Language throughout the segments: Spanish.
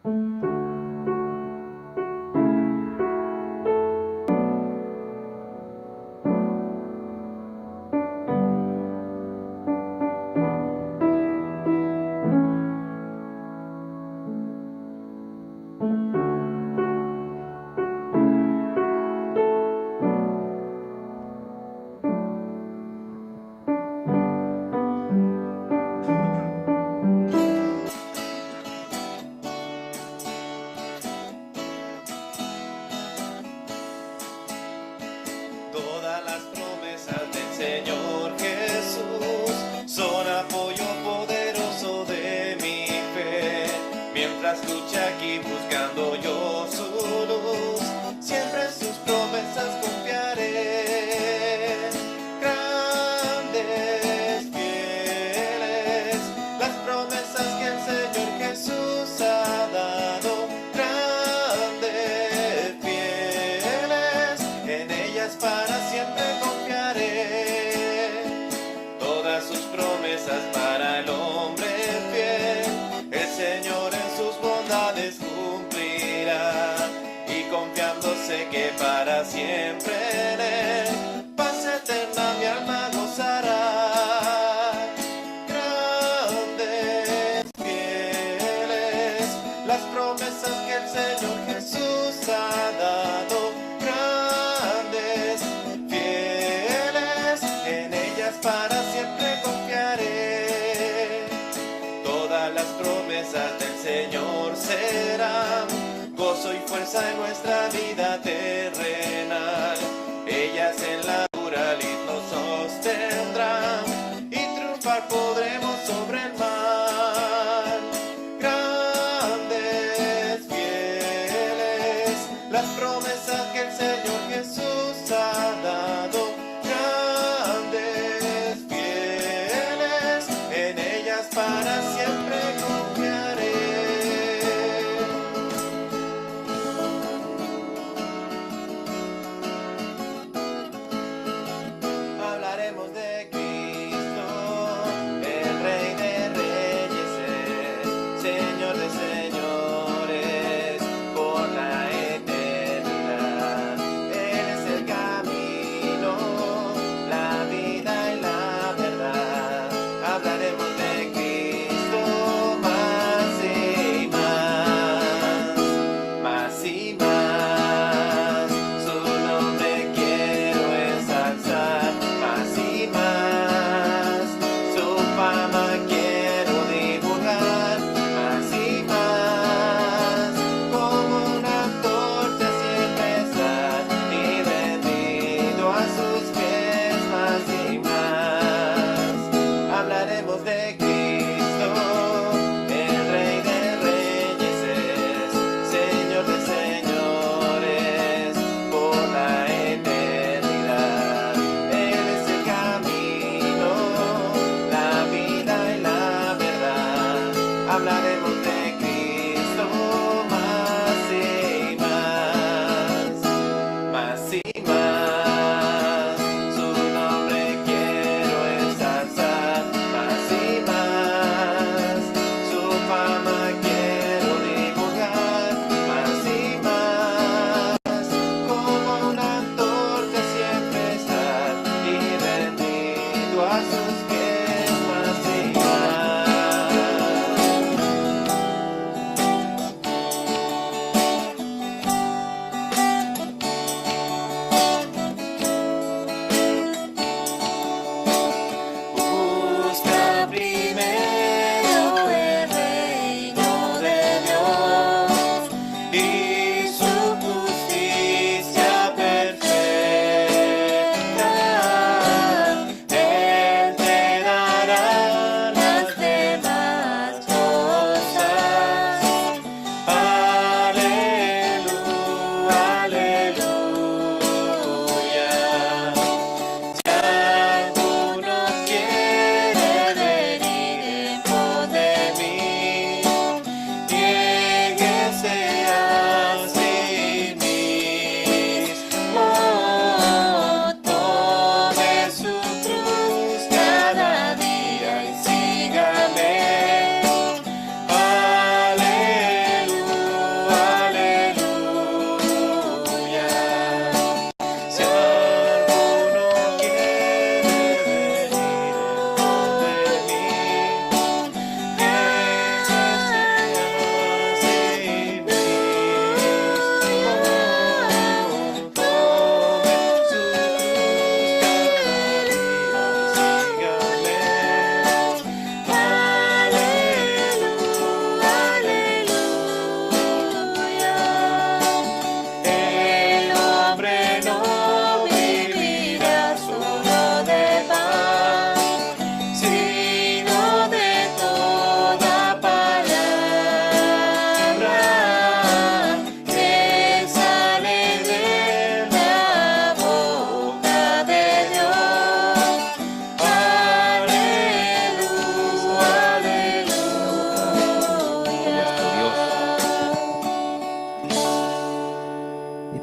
Todas las promesas del Señor Jesús son apoyo poderoso de mi fe. Mientras lucha aquí buscando yo su luz, siempre en sus promesas confiaré. Grandes, fieles, las promesas que el Señor Jesús ha dado. Grandes, fieles, en ellas para siempre confiaré. Todas sus promesas para el hombre fiel, el Señor en sus bondades cumplirá. Y confiando sé que para siempre en Él, paz eterna mi alma gozará. Grandes, fieles, las promesas que el Señor Jesús ha dado. Grandes, fieles, en ellas para siempre confiaré. Todas las promesas del Señor serán gozo y fuerza en nuestra vida terrenal. Ellas en la dura lid nos sostendrán y triunfar podremos sobre el mal. Grandes, fieles, las promesas que el Señor Jesús ha dado. Grandes, fieles, en ellas para siempre confiaré. Hablaremos de Cristo, el Rey de Reyes, el Señor de señores, por la eternidad. Él es el camino,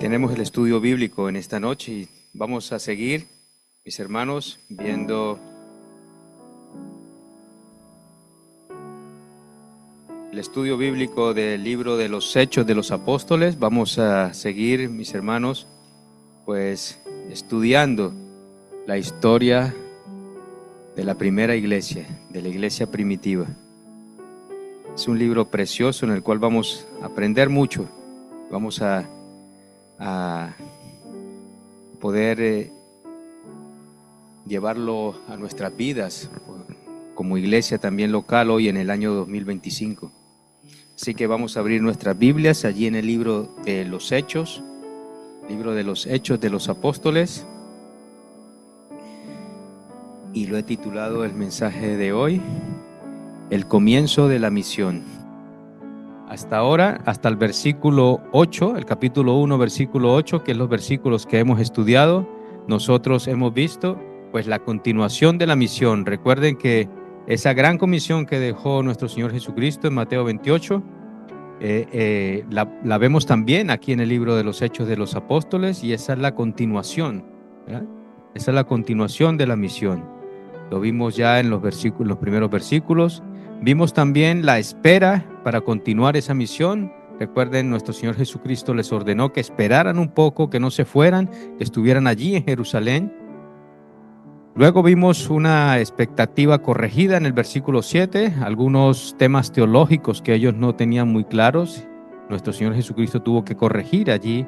Tenemos el estudio bíblico en esta noche y vamos a seguir, mis hermanos, viendo el estudio bíblico del libro de los Hechos de los Apóstoles. Vamos a seguir, mis hermanos, pues estudiando la historia de la primera iglesia, de la iglesia primitiva. Es un libro precioso en el cual vamos a aprender mucho. Vamos a poder llevarlo a nuestras vidas como iglesia también local hoy en el año 2025. Así que vamos a abrir nuestras Biblias allí en el libro de los Hechos, libro de los Hechos de los Apóstoles, y lo he titulado el mensaje de hoy, el comienzo de la misión. Hasta ahora, hasta el versículo 8, el capítulo 1, versículo 8, que es los versículos que hemos estudiado, nosotros hemos visto pues la continuación de la misión. Recuerden que esa gran comisión que dejó nuestro Señor Jesucristo en Mateo 28, la vemos también aquí en el libro de los Hechos de los Apóstoles, y esa es la continuación, ¿verdad? Esa es la continuación de la misión. Lo vimos ya en los primeros versículos. Vimos también la espera para continuar esa misión. Recuerden, nuestro Señor Jesucristo les ordenó que esperaran un poco, que no se fueran, que estuvieran allí en Jerusalén. Luego vimos una expectativa corregida en el versículo 7, algunos temas teológicos que ellos no tenían muy claros. Nuestro Señor Jesucristo tuvo que corregir allí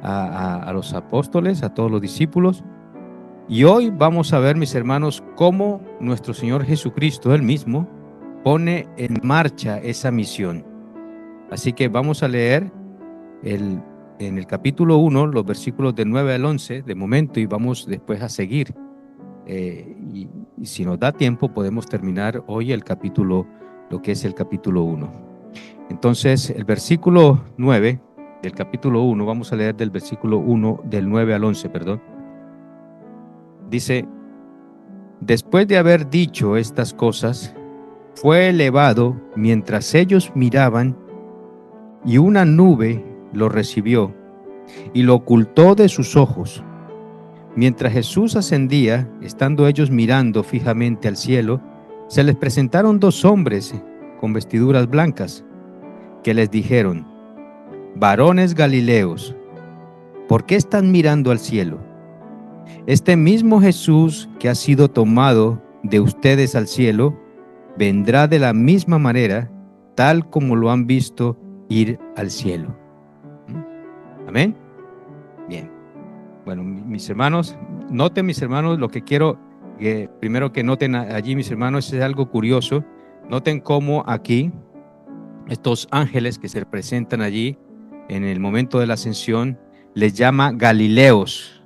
a los apóstoles, a todos los discípulos. Y hoy vamos a ver, mis hermanos, cómo nuestro Señor Jesucristo, Él mismo, pone en marcha esa misión. Así que vamos a leer en el capítulo 1, los versículos del 9 al 11 de momento, y vamos después a seguir. Y si nos da tiempo, podemos terminar hoy lo que es el capítulo 1. Entonces, el versículo 9 del capítulo 1, vamos a leer del versículo 1, del 9 al 11, perdón. Dice: después de haber dicho estas cosas, fue elevado mientras ellos miraban, y una nube lo recibió y lo ocultó de sus ojos. Mientras Jesús ascendía, estando ellos mirando fijamente al cielo, se les presentaron dos hombres con vestiduras blancas, que les dijeron: varones Galileos, ¿por qué están mirando al cielo? Este mismo Jesús que ha sido tomado de ustedes al cielo, vendrá de la misma manera, tal como lo han visto ir al cielo. Amén. Bien. Bueno, mis hermanos, noten, mis hermanos, lo que quiero que primero que noten allí, mis hermanos, es algo curioso. Noten cómo aquí estos ángeles que se presentan allí en el momento de la ascensión les llama Galileos.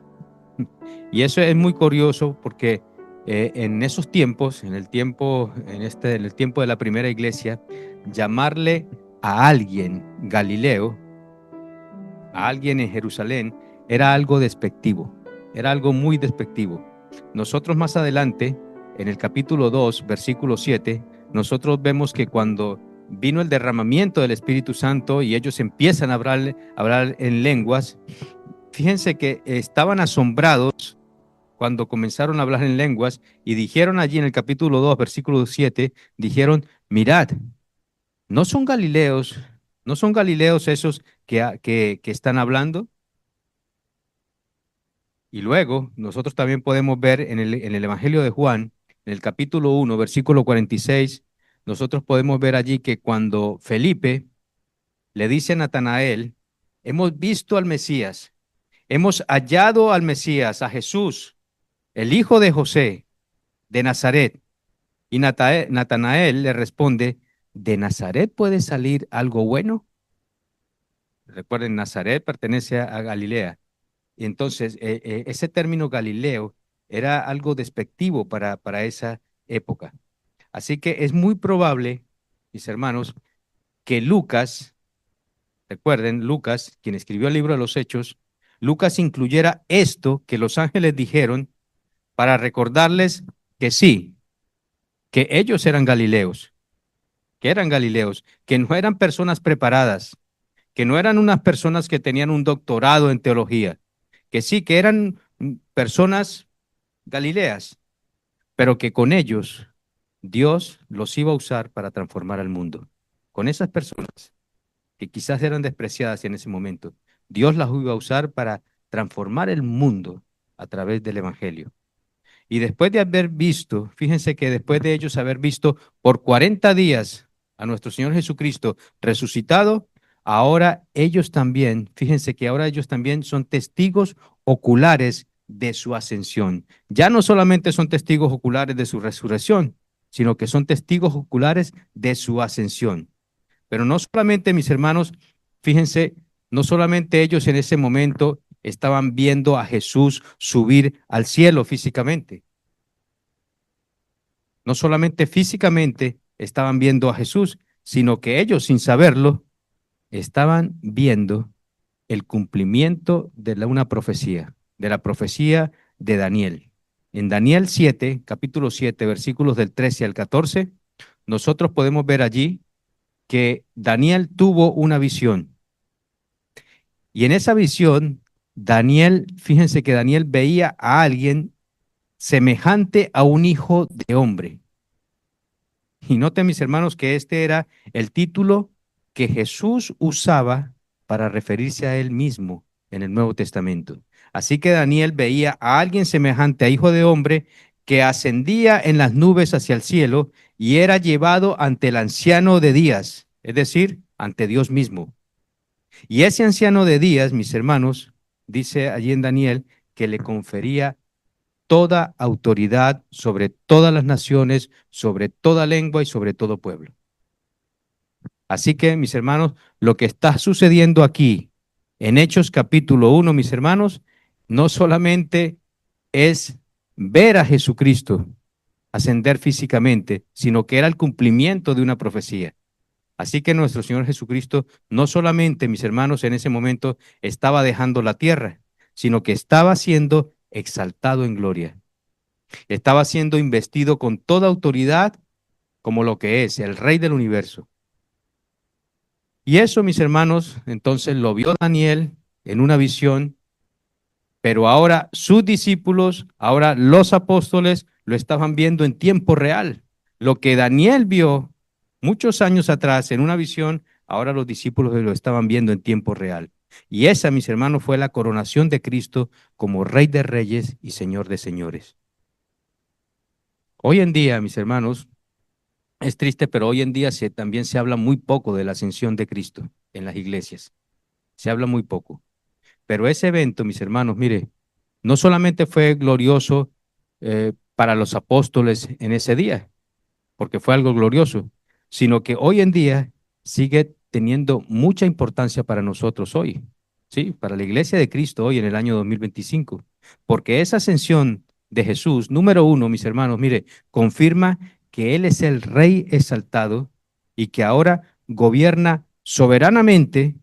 Y eso es muy curioso porque en esos tiempos, en el tiempo de la primera iglesia, llamarle a alguien Galileo, a alguien en Jerusalén, era algo despectivo, era algo muy despectivo. Nosotros más adelante, en el capítulo 2, versículo 7, nosotros vemos que cuando vino el derramamiento del Espíritu Santo y ellos empiezan a hablar en lenguas, fíjense que estaban asombrados cuando comenzaron a hablar en lenguas, y dijeron allí en el capítulo 2, versículo 7, dijeron: mirad, ¿no son galileos esos que están hablando? Y luego nosotros también podemos ver en el Evangelio de Juan, en el capítulo 1, versículo 46, nosotros podemos ver allí que cuando Felipe le dice a Natanael: hemos visto al Mesías, hemos hallado al Mesías, a Jesús, el hijo de José, de Nazaret. Y Natanael le responde: ¿de Nazaret puede salir algo bueno? Recuerden, Nazaret pertenece a Galilea. Y entonces, ese término Galileo era algo despectivo para esa época. Así que es muy probable, mis hermanos, que Lucas, recuerden, Lucas, quien escribió el libro de los Hechos, Lucas incluyera esto que los ángeles dijeron para recordarles que sí, que ellos eran galileos, que no eran personas preparadas, que no eran unas personas que tenían un doctorado en teología, que sí, que eran personas galileas, pero que con ellos Dios los iba a usar para transformar al mundo. Con esas personas que quizás eran despreciadas en ese momento, Dios las iba a usar para transformar el mundo a través del Evangelio. Y después de haber visto, fíjense que después de ellos haber visto por 40 días a nuestro Señor Jesucristo resucitado, ahora ellos también, fíjense que ahora ellos también son testigos oculares de su ascensión. Ya no solamente son testigos oculares de su resurrección, sino que son testigos oculares de su ascensión. Pero no solamente, mis hermanos, fíjense, no solamente ellos en ese momento estaban viendo a Jesús subir al cielo físicamente. No solamente físicamente estaban viendo a Jesús, sino que ellos, sin saberlo, estaban viendo el cumplimiento de una profecía, de la profecía de Daniel. En Daniel 7, capítulo 7, versículos del 13 al 14, nosotros podemos ver allí que Daniel tuvo una visión. Y en esa visión, Daniel, fíjense que Daniel veía a alguien semejante a un hijo de hombre. Y noten, mis hermanos, que este era el título que Jesús usaba para referirse a él mismo en el Nuevo Testamento. Así que Daniel veía a alguien semejante a hijo de hombre que ascendía en las nubes hacia el cielo y era llevado ante el anciano de días, es decir, ante Dios mismo. Y ese anciano de días, mis hermanos, dice allí en Daniel, que le confería toda autoridad sobre todas las naciones, sobre toda lengua y sobre todo pueblo. Así que, mis hermanos, lo que está sucediendo aquí en Hechos capítulo 1, mis hermanos, no solamente es ver a Jesucristo ascender físicamente, sino que era el cumplimiento de una profecía. Así que nuestro Señor Jesucristo no solamente, mis hermanos, en ese momento estaba dejando la tierra, sino que estaba siendo exaltado en gloria. Estaba siendo investido con toda autoridad como lo que es el Rey del universo. Y eso, mis hermanos, entonces lo vio Daniel en una visión, pero ahora sus discípulos, ahora los apóstoles, lo estaban viendo en tiempo real. Lo que Daniel vio muchos años atrás en una visión, ahora los discípulos lo estaban viendo en tiempo real. Y esa, mis hermanos, fue la coronación de Cristo como Rey de Reyes y Señor de Señores. Hoy en día, mis hermanos, es triste, pero hoy en día también se habla muy poco de la ascensión de Cristo en las iglesias. Se habla muy poco. Pero ese evento, mis hermanos, mire, no solamente fue glorioso para los apóstoles en ese día, porque fue algo glorioso, sino que hoy en día sigue teniendo mucha importancia para nosotros hoy, ¿sí? Para la iglesia de Cristo hoy en el año 2025, porque esa ascensión de Jesús, número uno, mis hermanos, mire, confirma que Él es el Rey exaltado y que ahora gobierna soberanamente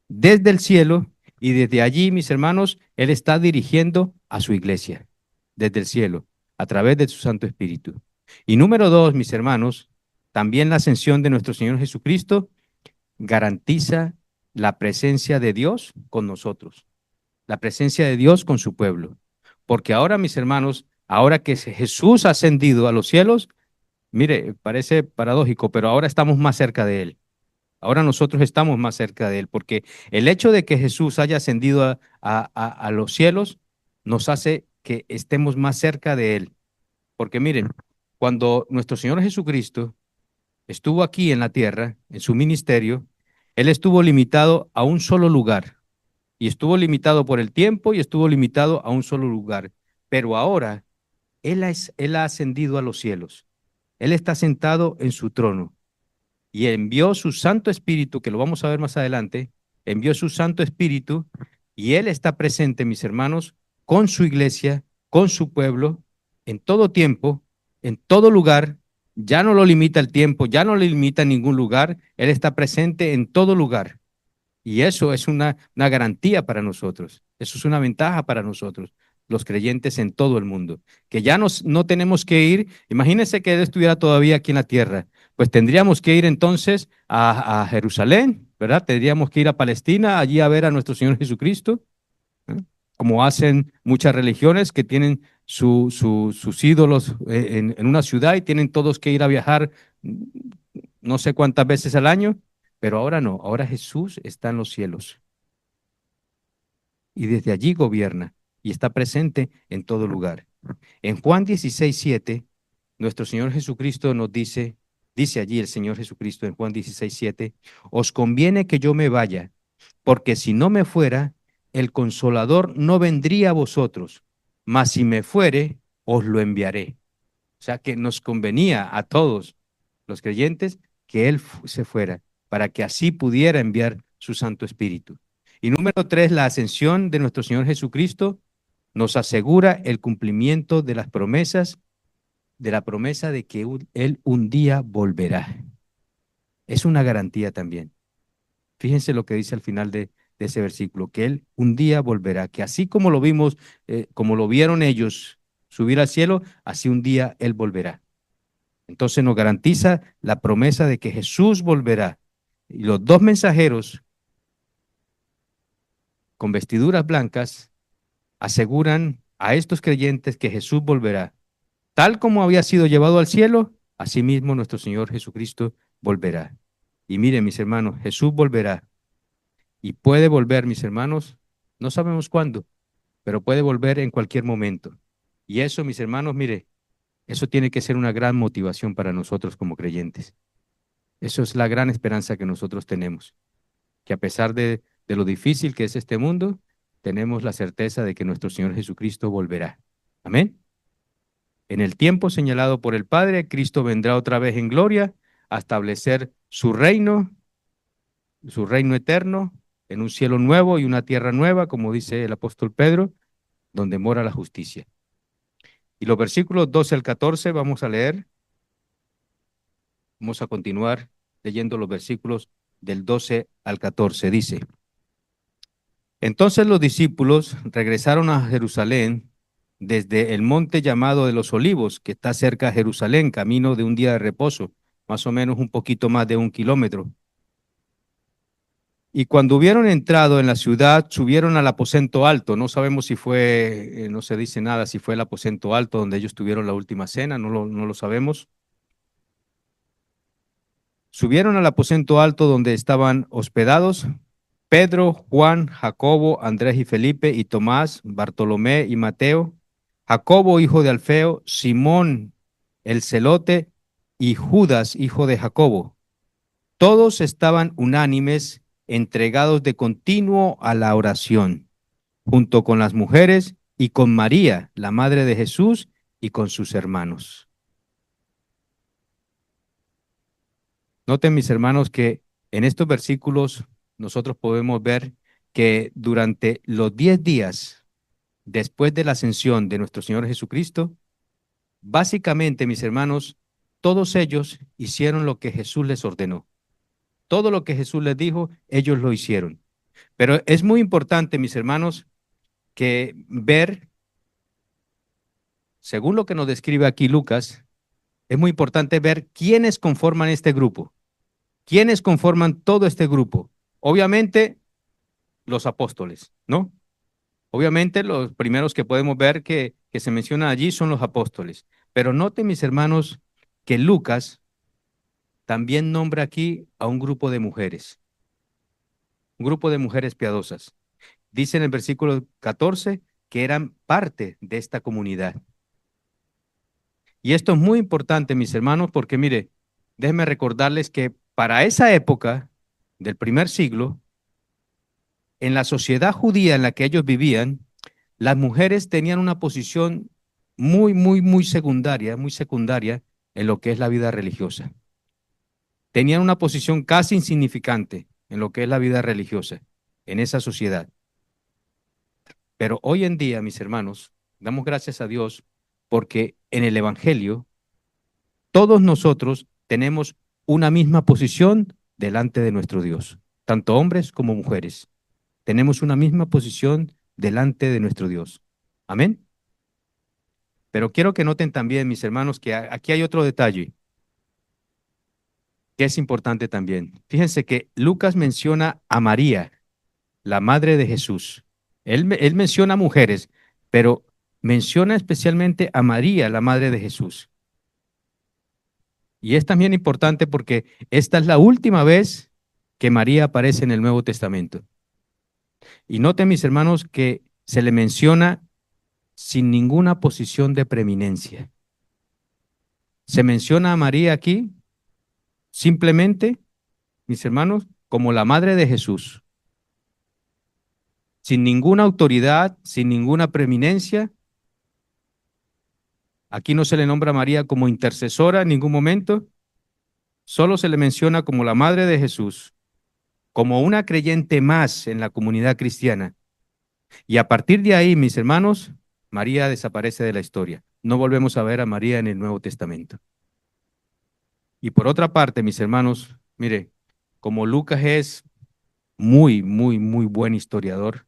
desde el cielo y desde allí, mis hermanos, Él está dirigiendo a su iglesia, desde el cielo, a través de su Santo Espíritu. Y número dos, mis hermanos, también la ascensión de nuestro Señor Jesucristo garantiza la presencia de Dios con nosotros, la presencia de Dios con su pueblo. Porque ahora, mis hermanos, ahora que Jesús ha ascendido a los cielos, mire, parece paradójico, pero ahora estamos más cerca de Él. Ahora nosotros estamos más cerca de Él, porque el hecho de que Jesús haya ascendido a los cielos nos hace que estemos más cerca de Él. Porque miren, cuando nuestro Señor Jesucristo estuvo aquí en la tierra, en su ministerio, Él estuvo limitado a un solo lugar. Y estuvo limitado por el tiempo y estuvo limitado a un solo lugar. Pero ahora Él ha ascendido a los cielos. Él está sentado en su trono y envió su Santo Espíritu, que lo vamos a ver más adelante, envió su Santo Espíritu y Él está presente, mis hermanos, con su iglesia, con su pueblo, en todo tiempo, en todo lugar. Ya no lo limita el tiempo, ya no lo limita en ningún lugar. Él está presente en todo lugar. Y eso es una garantía para nosotros. Eso es una ventaja para nosotros, los creyentes en todo el mundo. Que ya no tenemos que ir. Imagínense que Él estuviera todavía aquí en la tierra. pues tendríamos que ir entonces a Jerusalén, ¿verdad? Tendríamos que ir a Palestina, allí a ver a nuestro Señor Jesucristo, ¿eh? Como hacen muchas religiones que tienen sus ídolos en una ciudad y tienen todos que ir a viajar no sé cuántas veces al año, pero ahora no, ahora Jesús está en los cielos y desde allí gobierna y está presente en todo lugar. En Juan 16:7, nuestro Señor Jesucristo nos dice allí el Señor Jesucristo en Juan 16:7, os conviene que yo me vaya, porque si no me fuera, el Consolador no vendría a vosotros, mas si me fuere, os lo enviaré. O sea que nos convenía a todos los creyentes que Él se fuera, para que así pudiera enviar su Santo Espíritu. Y número 3, la ascensión de nuestro Señor Jesucristo nos asegura el cumplimiento de las promesas, de la promesa de que Él un día volverá. Es una garantía también. Fíjense lo que dice al final de ese versículo, que Él un día volverá, que así como lo vimos, como lo vieron ellos subir al cielo, así un día Él volverá. Entonces nos garantiza la promesa de que Jesús volverá. Y los dos mensajeros con vestiduras blancas aseguran a estos creyentes que Jesús volverá. Tal como había sido llevado al cielo, asimismo nuestro Señor Jesucristo volverá. Y miren, mis hermanos, Jesús volverá. Y puede volver, mis hermanos, no sabemos cuándo, pero puede volver en cualquier momento. Y eso, mis hermanos, mire, eso tiene que ser una gran motivación para nosotros como creyentes. Eso es la gran esperanza que nosotros tenemos, que a pesar de lo difícil que es este mundo, tenemos la certeza de que nuestro Señor Jesucristo volverá. Amén. En el tiempo señalado por el Padre, Cristo vendrá otra vez en gloria a establecer su reino eterno, en un cielo nuevo y una tierra nueva, como dice el apóstol Pedro, donde mora la justicia. Y los versículos 12 al 14 vamos a leer, vamos a continuar leyendo los versículos del 12 al 14. Dice, entonces los discípulos regresaron a Jerusalén desde el monte llamado de los Olivos, que está cerca de Jerusalén, camino de un día de reposo, más o menos un poquito más de 1 kilómetro. Y cuando hubieron entrado en la ciudad, subieron al aposento alto. No sabemos si fue, no se dice nada, si fue el aposento alto donde ellos tuvieron la última cena, no lo sabemos. Subieron al aposento alto donde estaban hospedados Pedro, Juan, Jacobo, Andrés y Felipe, y Tomás, Bartolomé y Mateo, Jacobo, hijo de Alfeo, Simón, el celote, y Judas, hijo de Jacobo. Todos estaban unánimes, entregados de continuo a la oración, junto con las mujeres y con María, la madre de Jesús, y con sus hermanos. Noten, mis hermanos, que en estos versículos nosotros podemos ver que durante los 10 días después de la ascensión de nuestro Señor Jesucristo, básicamente, mis hermanos, todos ellos hicieron lo que Jesús les ordenó. Todo lo que Jesús les dijo, ellos lo hicieron. Pero es muy importante, mis hermanos, que ver, según lo que nos describe aquí Lucas, es muy importante ver quiénes conforman este grupo. ¿Quiénes conforman todo este grupo? Obviamente, los apóstoles, ¿no? Obviamente, los primeros que podemos ver que se menciona allí son los apóstoles. Pero noten, mis hermanos, que Lucas también nombra aquí a un grupo de mujeres piadosas. Dice en el versículo 14 que eran parte de esta comunidad. Y esto es muy importante, mis hermanos, porque mire, déjenme recordarles que para esa época del primer siglo, en la sociedad judía en la que ellos vivían, las mujeres tenían una posición muy secundaria en lo que es la vida religiosa. Tenían una posición casi insignificante en lo que es la vida religiosa en esa sociedad. Pero hoy en día, mis hermanos, damos gracias a Dios porque en el Evangelio todos nosotros tenemos una misma posición delante de nuestro Dios, tanto hombres como mujeres. Tenemos una misma posición delante de nuestro Dios. Amén. Pero quiero que noten también, mis hermanos, que aquí hay otro detalle. que es importante también. Fíjense que Lucas menciona a María, la madre de Jesús. Él menciona mujeres, pero menciona especialmente a María, la madre de Jesús. Y es también importante porque esta es la última vez que María aparece en el Nuevo Testamento. Y noten, mis hermanos, que se le menciona sin ninguna posición de preeminencia. Se menciona a María aquí simplemente, mis hermanos, como la madre de Jesús, sin ninguna autoridad, sin ninguna preeminencia. Aquí no se le nombra a María como intercesora en ningún momento, solo se le menciona como la madre de Jesús, como una creyente más en la comunidad cristiana. Y a partir de ahí, mis hermanos, María desaparece de la historia. No volvemos a ver a María en el Nuevo Testamento. Y por otra parte, mis hermanos, mire, como Lucas es muy buen historiador,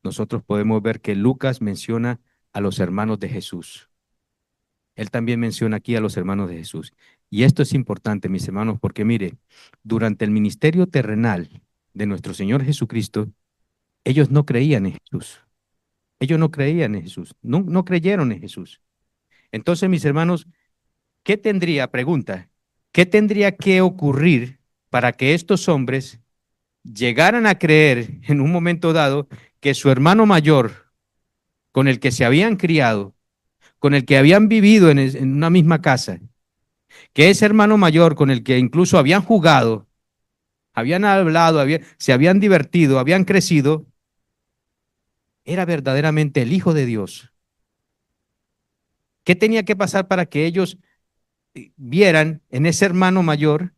nosotros podemos ver que Lucas menciona a los hermanos de Jesús. Él también menciona aquí a los hermanos de Jesús. Y esto es importante, mis hermanos, porque mire, durante el ministerio terrenal de nuestro Señor Jesucristo, ellos no creían en Jesús. Ellos no creían en Jesús, no creyeron en Jesús. Entonces, mis hermanos, pregunta, ¿qué tendría que ocurrir para que estos hombres llegaran a creer en un momento dado que su hermano mayor, con el que se habían criado, con el que habían vivido en una misma casa, que ese hermano mayor con el que incluso habían jugado, habían hablado, se habían divertido, habían crecido, era verdaderamente el Hijo de Dios? ¿Qué tenía que pasar para que ellos vieran en ese hermano mayor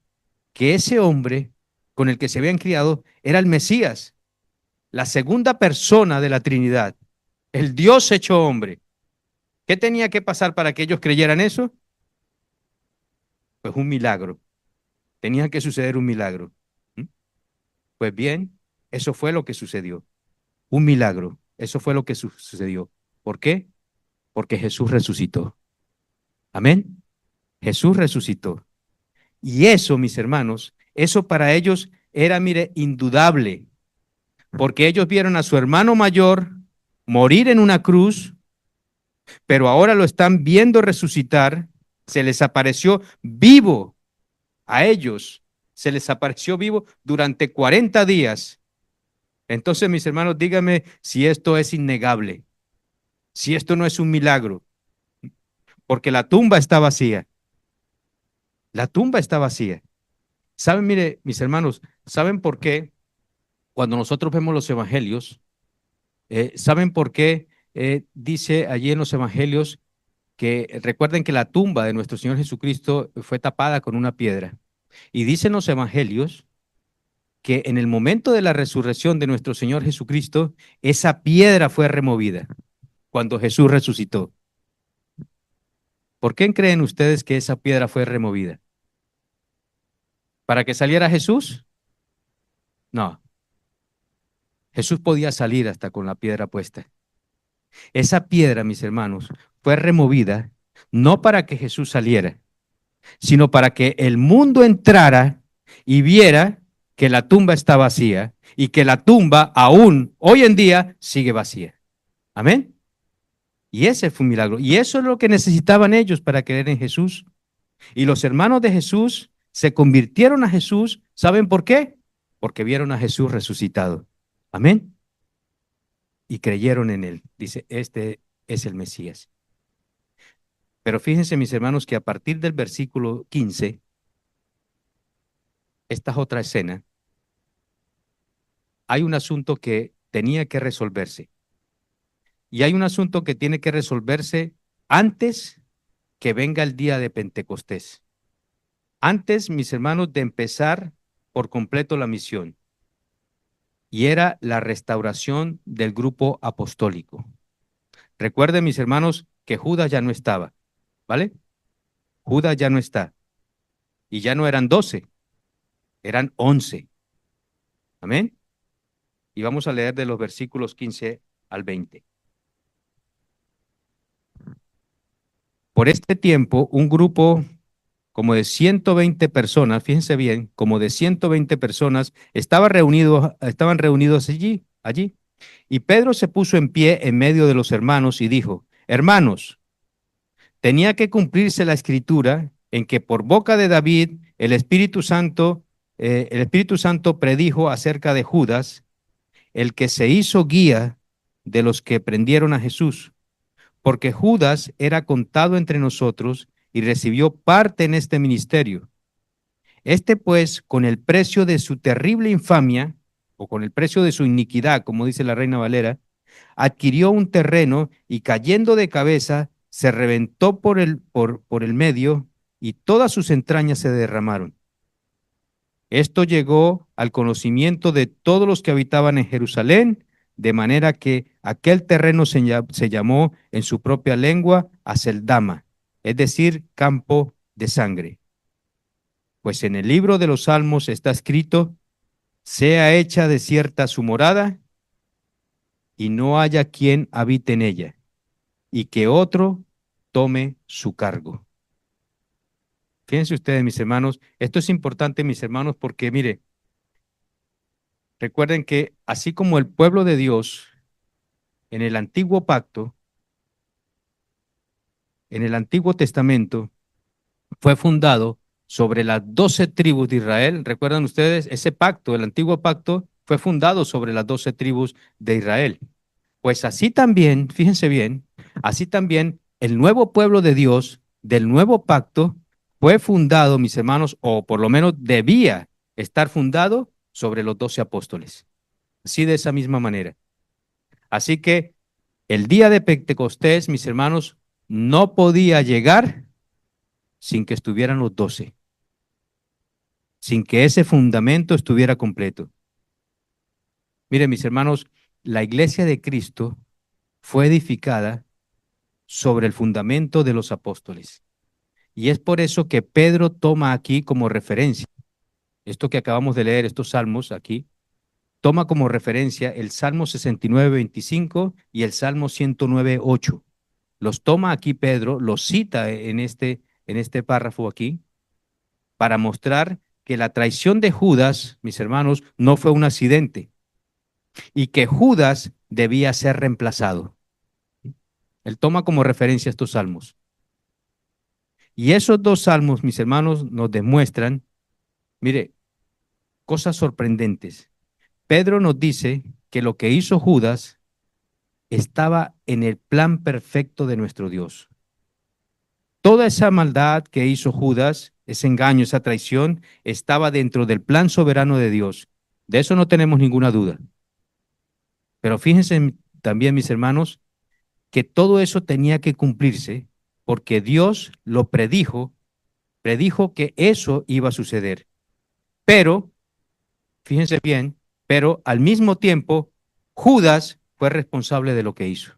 que ese hombre con el que se habían criado era el Mesías, la segunda persona de la Trinidad, el Dios hecho hombre? ¿Qué tenía que pasar para que ellos creyeran eso? Pues un milagro. Tenía que suceder un milagro. ¿Mm? Pues bien, eso fue lo que sucedió. Un milagro. Eso fue lo que sucedió. ¿Por qué? Porque Jesús resucitó. Amén. Jesús resucitó. Y eso, mis hermanos, eso para ellos era, mire, indudable, porque ellos vieron a su hermano mayor morir en una cruz, pero ahora lo están viendo resucitar, se les apareció vivo a ellos, se les apareció vivo durante 40 días. Entonces, mis hermanos, díganme si esto es innegable, si esto no es un milagro, porque la tumba está vacía, la tumba está vacía. ¿Saben, mire, mis hermanos, saben por qué cuando nosotros vemos los evangelios, saben por qué dice allí en los evangelios que recuerden que la tumba de nuestro Señor Jesucristo fue tapada con una piedra? Y dicen los evangelios que en el momento de la resurrección de nuestro Señor Jesucristo, esa piedra fue removida cuando Jesús resucitó. ¿Por qué creen ustedes que esa piedra fue removida? ¿Para que saliera Jesús? No, Jesús podía salir hasta con la piedra puesta. Esa piedra, mis hermanos, fue removida no para que Jesús saliera, sino para que el mundo entrara y viera que la tumba está vacía y que la tumba aún hoy en día sigue vacía. Amén. Y ese fue un milagro. Y eso es lo que necesitaban ellos para creer en Jesús. Y los hermanos de Jesús se convirtieron a Jesús. ¿Saben por qué? Porque vieron a Jesús resucitado. Amén. Y creyeron en él. Dice, este es el Mesías. Pero fíjense, mis hermanos, que a partir del versículo 15, esta es otra escena, hay un asunto que tenía que resolverse. Y hay un asunto que tiene que resolverse antes que venga el día de Pentecostés. Antes, mis hermanos, de empezar por completo la misión. Y era la restauración del grupo apostólico. Recuerden, mis hermanos, que Judas ya no estaba, ¿vale? Judas ya no está. Y ya no eran 12, eran 11. Amén. Y vamos a leer de los versículos 15 al 20. Por este tiempo, un grupo como de 120 personas, fíjense bien, como de 120 personas, estaban reunidos allí. Y Pedro se puso en pie en medio de los hermanos y dijo, hermanos, tenía que cumplirse la escritura en que por boca de David el Espíritu Santo predijo acerca de Judas, el que se hizo guía de los que prendieron a Jesús, porque Judas era contado entre nosotros y recibió parte en este ministerio. Este pues, con el precio de su terrible infamia, o con el precio de su iniquidad, como dice la Reina Valera, adquirió un terreno y cayendo de cabeza, se reventó por el medio y todas sus entrañas se derramaron. Esto llegó al conocimiento de todos los que habitaban en Jerusalén, de manera que aquel terreno se llamó en su propia lengua Aceldama, es decir, campo de sangre. Pues en el libro de los Salmos está escrito, sea hecha desierta su morada y no haya quien habite en ella, y que otro tome su cargo. Fíjense ustedes, mis hermanos, esto es importante, mis hermanos, porque mire, recuerden que así como el pueblo de Dios en el antiguo pacto, en el Antiguo Testamento, fue fundado sobre las 12 tribus de Israel. ¿Recuerdan ustedes? Ese pacto, el antiguo pacto, fue fundado sobre las 12 tribus de Israel. Pues así también, fíjense bien, así también el nuevo pueblo de Dios del nuevo pacto fue fundado, mis hermanos, o por lo menos debía estar fundado sobre los 12 apóstoles. Así de esa misma manera. Así que el día de Pentecostés, mis hermanos, no podía llegar sin que estuvieran los 12, sin que ese fundamento estuviera completo. Miren, mis hermanos, la iglesia de Cristo fue edificada sobre el fundamento de los apóstoles. Y es por eso que Pedro toma aquí como referencia, esto que acabamos de leer, estos salmos aquí, toma como referencia el Salmo 69:25 y el Salmo 109:8. Los toma aquí Pedro, los cita en este párrafo aquí, para mostrar que la traición de Judas, mis hermanos, no fue un accidente y que Judas debía ser reemplazado. Él toma como referencia estos salmos. Y esos dos salmos, mis hermanos, nos demuestran, mire, cosas sorprendentes. Pedro nos dice que lo que hizo Judas estaba en el plan perfecto de nuestro Dios. Toda esa maldad que hizo Judas, ese engaño, esa traición, estaba dentro del plan soberano de Dios. De eso no tenemos ninguna duda. Pero fíjense también, mis hermanos, que todo eso tenía que cumplirse porque Dios lo predijo que eso iba a suceder. Pero, fíjense bien, pero al mismo tiempo, Judas fue responsable de lo que hizo.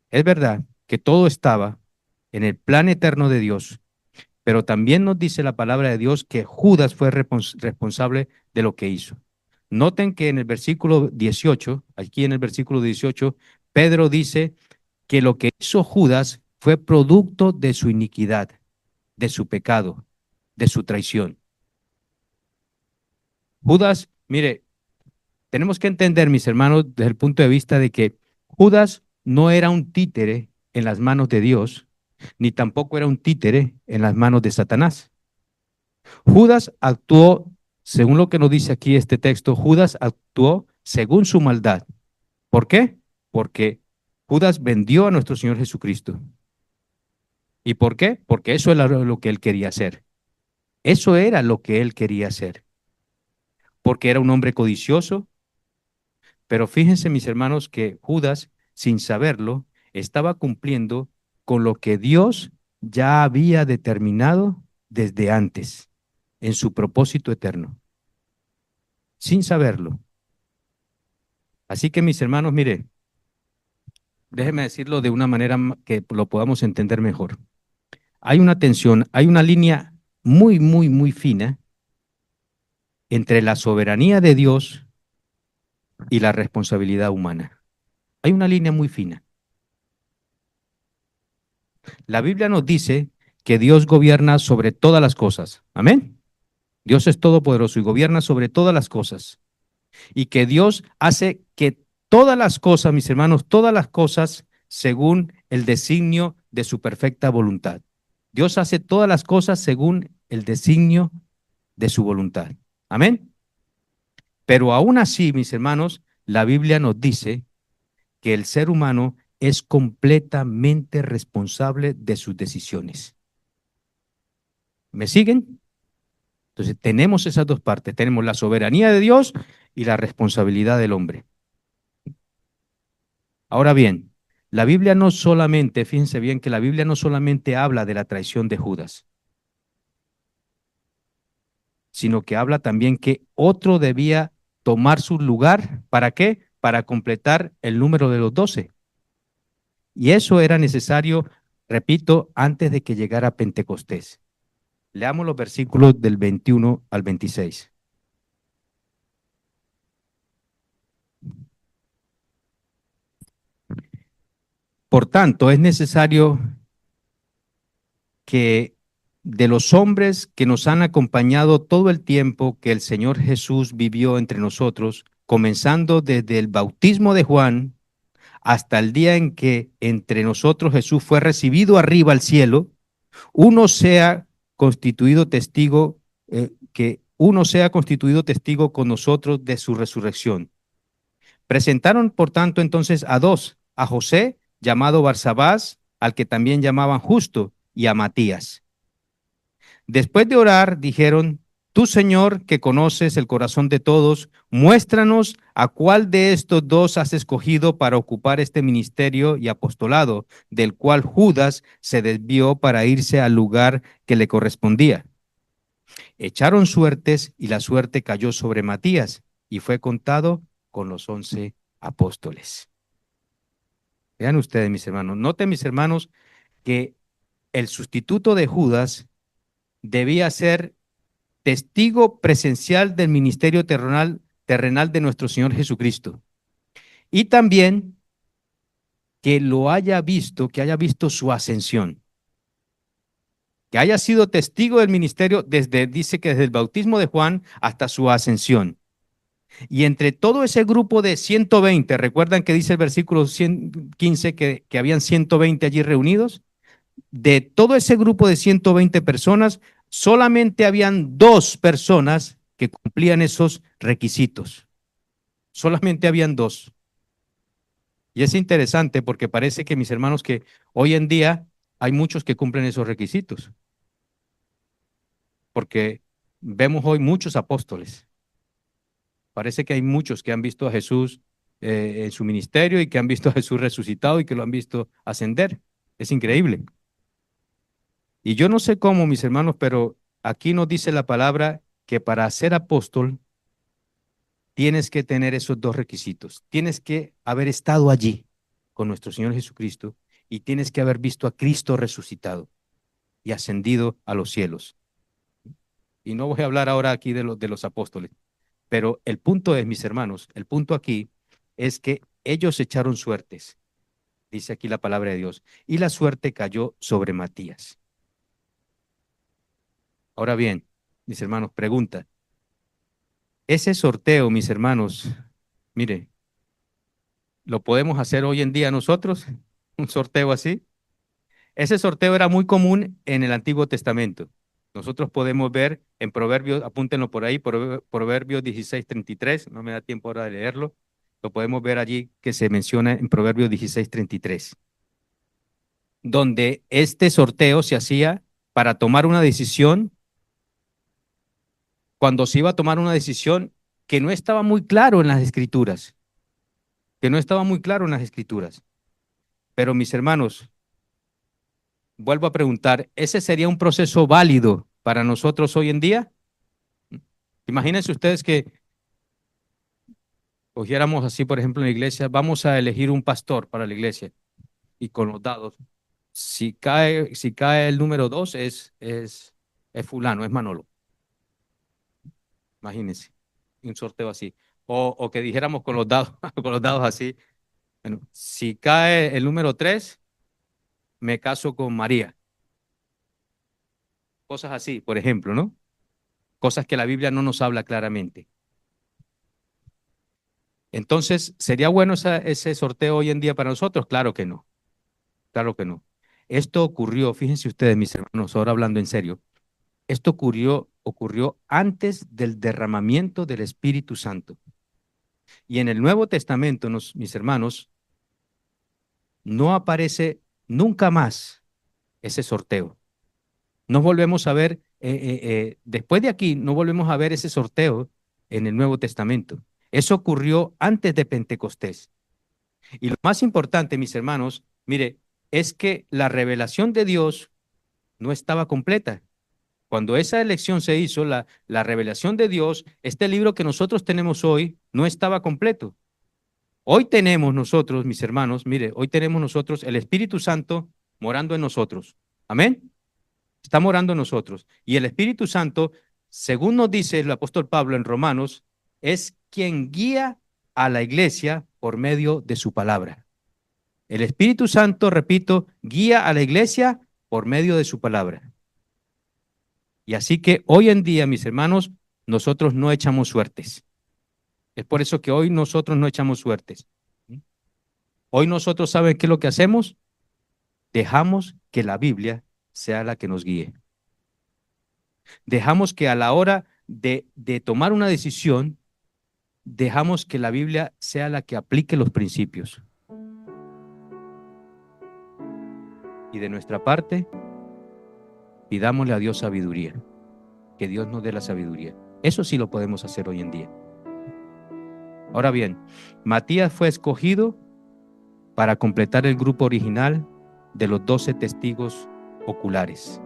Es verdad que todo estaba en el plan eterno de Dios, pero también nos dice la palabra de Dios que Judas fue responsable de lo que hizo. Noten que en el versículo 18, aquí en el versículo 18, Pedro dice que lo que hizo Judas fue producto de su iniquidad, de su pecado, de su traición. Judas, mire, tenemos que entender, mis hermanos, desde el punto de vista de que Judas no era un títere en las manos de Dios, ni tampoco era un títere en las manos de Satanás. Judas actuó, según lo que nos dice aquí este texto, Judas actuó según su maldad. ¿Por qué? Porque Judas vendió a nuestro Señor Jesucristo. ¿Y por qué? Porque eso era lo que él quería hacer. Eso era lo que él quería hacer. Porque era un hombre codicioso. Pero fíjense, mis hermanos, que Judas, sin saberlo, estaba cumpliendo con lo que Dios ya había determinado desde antes, en su propósito eterno, sin saberlo. Así que, mis hermanos, mire, déjeme decirlo de una manera que lo podamos entender mejor. Hay una tensión, hay una línea muy, muy, muy fina entre la soberanía de Dios y la responsabilidad humana. Hay una línea muy fina. La Biblia nos dice que Dios gobierna sobre todas las cosas. Amén. Dios es todopoderoso y gobierna sobre todas las cosas. Y que Dios hace que todas las cosas, mis hermanos, todas las cosas según el designio de su perfecta voluntad. Dios hace todas las cosas según el designio de su voluntad. Amén. Pero aún así, mis hermanos, la Biblia nos dice que el ser humano es completamente responsable de sus decisiones. ¿Me siguen? Entonces, tenemos esas dos partes. Tenemos la soberanía de Dios y la responsabilidad del hombre. Ahora bien, la Biblia no solamente, fíjense bien que la Biblia no solamente habla de la traición de Judas, sino que habla también que otro debía tomar su lugar. ¿Para qué? Para completar el número de los 12. Y eso era necesario, repito, antes de que llegara Pentecostés. Leamos los versículos del 21 al 26. Por tanto, es necesario que de los hombres que nos han acompañado todo el tiempo que el Señor Jesús vivió entre nosotros, comenzando desde el bautismo de Juan hasta el día en que entre nosotros Jesús fue recibido arriba al cielo, uno sea constituido testigo, que uno sea constituido testigo con nosotros de su resurrección. Presentaron, por tanto, entonces a dos, a José, llamado Barsabás, al que también llamaban Justo, y a Matías. Después de orar, dijeron, tú, Señor, que conoces el corazón de todos, muéstranos a cuál de estos dos has escogido para ocupar este ministerio y apostolado, del cual Judas se desvió para irse al lugar que le correspondía. Echaron suertes y la suerte cayó sobre Matías y fue contado con los 11 apóstoles. Vean ustedes, mis hermanos, noten, mis hermanos, que el sustituto de Judas debía ser testigo presencial del ministerio terrenal de nuestro Señor Jesucristo. Y también que lo haya visto, que haya visto su ascensión, que haya sido testigo del ministerio desde, dice que desde el bautismo de Juan hasta su ascensión. Y entre todo ese grupo de 120, recuerdan que dice el versículo 115 que habían 120 allí reunidos, de todo ese grupo de 120 personas, solamente habían dos personas que cumplían esos requisitos. Solamente habían dos. Y es interesante porque parece que, mis hermanos, que hoy en día hay muchos que cumplen esos requisitos. Porque vemos hoy muchos apóstoles. Parece que hay muchos que han visto a Jesús en su ministerio y que han visto a Jesús resucitado y que lo han visto ascender. Es increíble. Y yo no sé cómo, mis hermanos, pero aquí nos dice la palabra que para ser apóstol tienes que tener esos dos requisitos. Tienes que haber estado allí con nuestro Señor Jesucristo y tienes que haber visto a Cristo resucitado y ascendido a los cielos. Y no voy a hablar ahora aquí de los apóstoles, pero el punto es, mis hermanos, el punto aquí es que ellos echaron suertes, dice aquí la palabra de Dios, y la suerte cayó sobre Matías. Ahora bien, mis hermanos, pregunta, ese sorteo, mis hermanos, mire, ¿lo podemos hacer hoy en día nosotros? ¿Un sorteo así? Ese sorteo era muy común en el Antiguo Testamento. Nosotros podemos ver en Proverbios, apúntenlo por ahí, Proverbios 16:33, no me da tiempo ahora de leerlo, lo podemos ver allí que se menciona en Proverbios 16:33, donde este sorteo se hacía para tomar una decisión, cuando se iba a tomar una decisión que no estaba muy claro en las Escrituras, que no estaba muy claro en las Escrituras. Pero mis hermanos, vuelvo a preguntar, ¿ese sería un proceso válido para nosotros hoy en día? Imagínense ustedes que cogiéramos así, por ejemplo, en la iglesia, vamos a elegir un pastor para la iglesia y con los dados, si cae el número 2 es fulano, es Manolo. Imagínense, un sorteo así. O que dijéramos con los dados, con los dados así. Bueno, si cae el número 3 me caso con María. Cosas así, por ejemplo, ¿no? Cosas que la Biblia no nos habla claramente. Entonces, ¿sería bueno ese sorteo hoy en día para nosotros? Claro que no, claro que no. Esto ocurrió, fíjense ustedes, mis hermanos, ahora hablando en serio, esto ocurrió antes del derramamiento del Espíritu Santo. Y en el Nuevo Testamento, mis hermanos, no aparece nunca más ese sorteo. No volvemos a ver, después de aquí, no volvemos a ver ese sorteo en el Nuevo Testamento. Eso ocurrió antes de Pentecostés. Y lo más importante, mis hermanos, mire, es que la revelación de Dios no estaba completa. Cuando esa elección se hizo, la revelación de Dios, este libro que nosotros tenemos hoy, no estaba completo. Hoy tenemos nosotros, mis hermanos, mire, hoy tenemos nosotros el Espíritu Santo morando en nosotros. Amén. Está morando en nosotros. Y el Espíritu Santo, según nos dice el apóstol Pablo en Romanos, es quien guía a la iglesia por medio de su palabra. El Espíritu Santo, repito, guía a la iglesia por medio de su palabra. Y así que hoy en día, mis hermanos, nosotros no echamos suertes. Es por eso que hoy nosotros no echamos suertes. Hoy nosotros, ¿saben qué es lo que hacemos? Dejamos que la Biblia sea la que nos guíe. Dejamos que a la hora de tomar una decisión, dejamos que la Biblia sea la que aplique los principios. Y de nuestra parte, pidámosle a Dios sabiduría, que Dios nos dé la sabiduría. Eso sí lo podemos hacer hoy en día. Ahora bien, Matías fue escogido para completar el grupo original de los 12 testigos oculares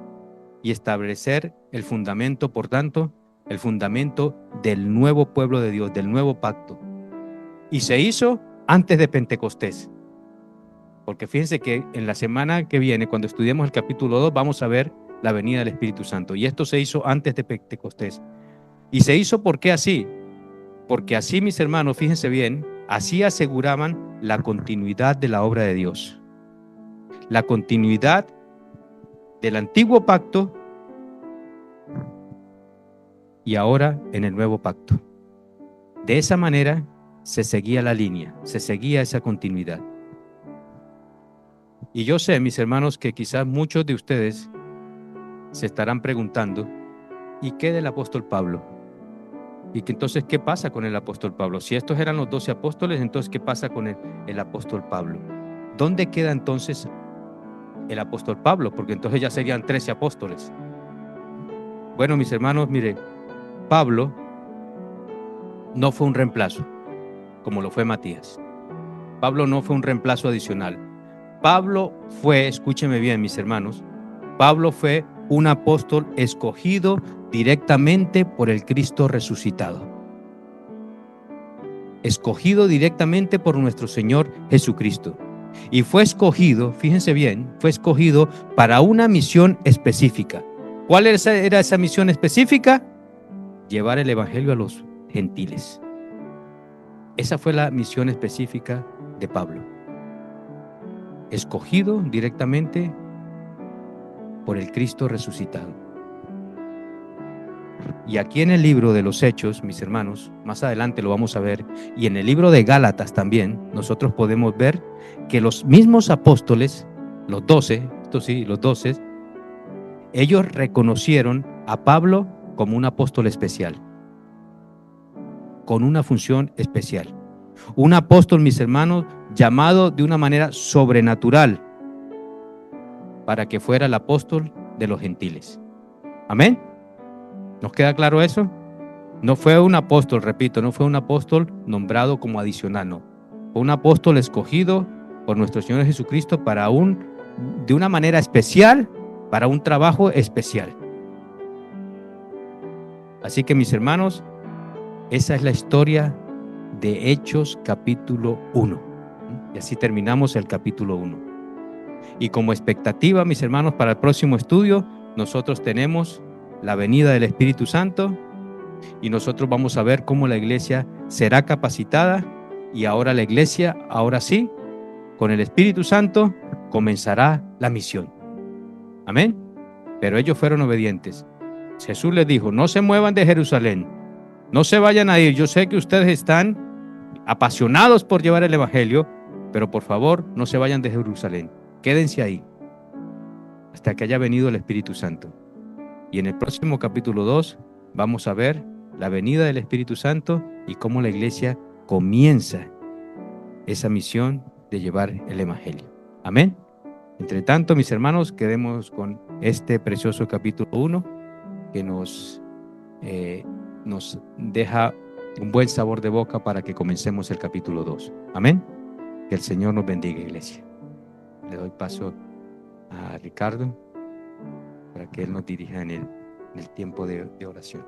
y establecer el fundamento, por tanto, el fundamento del nuevo pueblo de Dios, del nuevo pacto. Y se hizo antes de Pentecostés. Porque fíjense que en la semana que viene, cuando estudiemos el capítulo 2, vamos a ver la venida del Espíritu Santo. Y esto se hizo antes de Pentecostés. Y se hizo, ¿por qué así? Porque así, mis hermanos, fíjense bien, así aseguraban la continuidad de la obra de Dios. La continuidad del antiguo pacto y ahora en el nuevo pacto. De esa manera se seguía la línea, se seguía esa continuidad. Y yo sé, mis hermanos, que quizás muchos de ustedes se estarán preguntando, ¿y qué del apóstol Pablo? Y que entonces, ¿qué pasa con el apóstol Pablo? Si estos eran los 12 apóstoles, entonces, ¿qué pasa con el apóstol Pablo? ¿Dónde queda entonces el apóstol Pablo? Porque entonces ya serían 13 apóstoles. Bueno, mis hermanos, mire, Pablo no fue un reemplazo, como lo fue Matías. Pablo no fue un reemplazo adicional. Pablo fue, escúcheme bien, mis hermanos, Pablo fue un apóstol escogido directamente por el Cristo resucitado. Escogido directamente por nuestro Señor Jesucristo. Y fue escogido, fíjense bien, fue escogido para una misión específica. ¿Cuál era esa misión específica? Llevar el evangelio a los gentiles. Esa fue la misión específica de Pablo. Escogido directamente por el Cristo resucitado. Y aquí en el libro de los Hechos, mis hermanos, más adelante lo vamos a ver, y en el libro de Gálatas también, nosotros podemos ver que los mismos apóstoles, los 12, esto sí, los 12, ellos reconocieron a Pablo como un apóstol especial, con una función especial. Un apóstol, mis hermanos, llamado de una manera sobrenatural para que fuera el apóstol de los gentiles. ¿Amén? ¿Nos queda claro eso? No fue un apóstol, repito, no fue un apóstol nombrado como adicional, no. Fue un apóstol escogido por nuestro Señor Jesucristo de una manera especial, para un trabajo especial. Así que, mis hermanos, esa es la historia de Hechos capítulo 1. Y así terminamos el capítulo 1. Y como expectativa, mis hermanos, para el próximo estudio, nosotros tenemos la venida del Espíritu Santo y nosotros vamos a ver cómo la iglesia será capacitada y ahora la iglesia, ahora sí, con el Espíritu Santo, comenzará la misión. Amén. Pero ellos fueron obedientes. Jesús les dijo, no se muevan de Jerusalén, no se vayan a ir. Yo sé que ustedes están apasionados por llevar el evangelio, pero por favor no se vayan de Jerusalén. Quédense ahí hasta que haya venido el Espíritu Santo. Y en el próximo capítulo 2 vamos a ver la venida del Espíritu Santo y cómo la iglesia comienza esa misión de llevar el evangelio. Amén. Entre tanto, mis hermanos, quedemos con este precioso capítulo 1 que nos deja un buen sabor de boca para que comencemos el capítulo 2. Amén. Que el Señor nos bendiga, iglesia. Le doy paso a Ricardo para que él nos dirija en el tiempo de oración.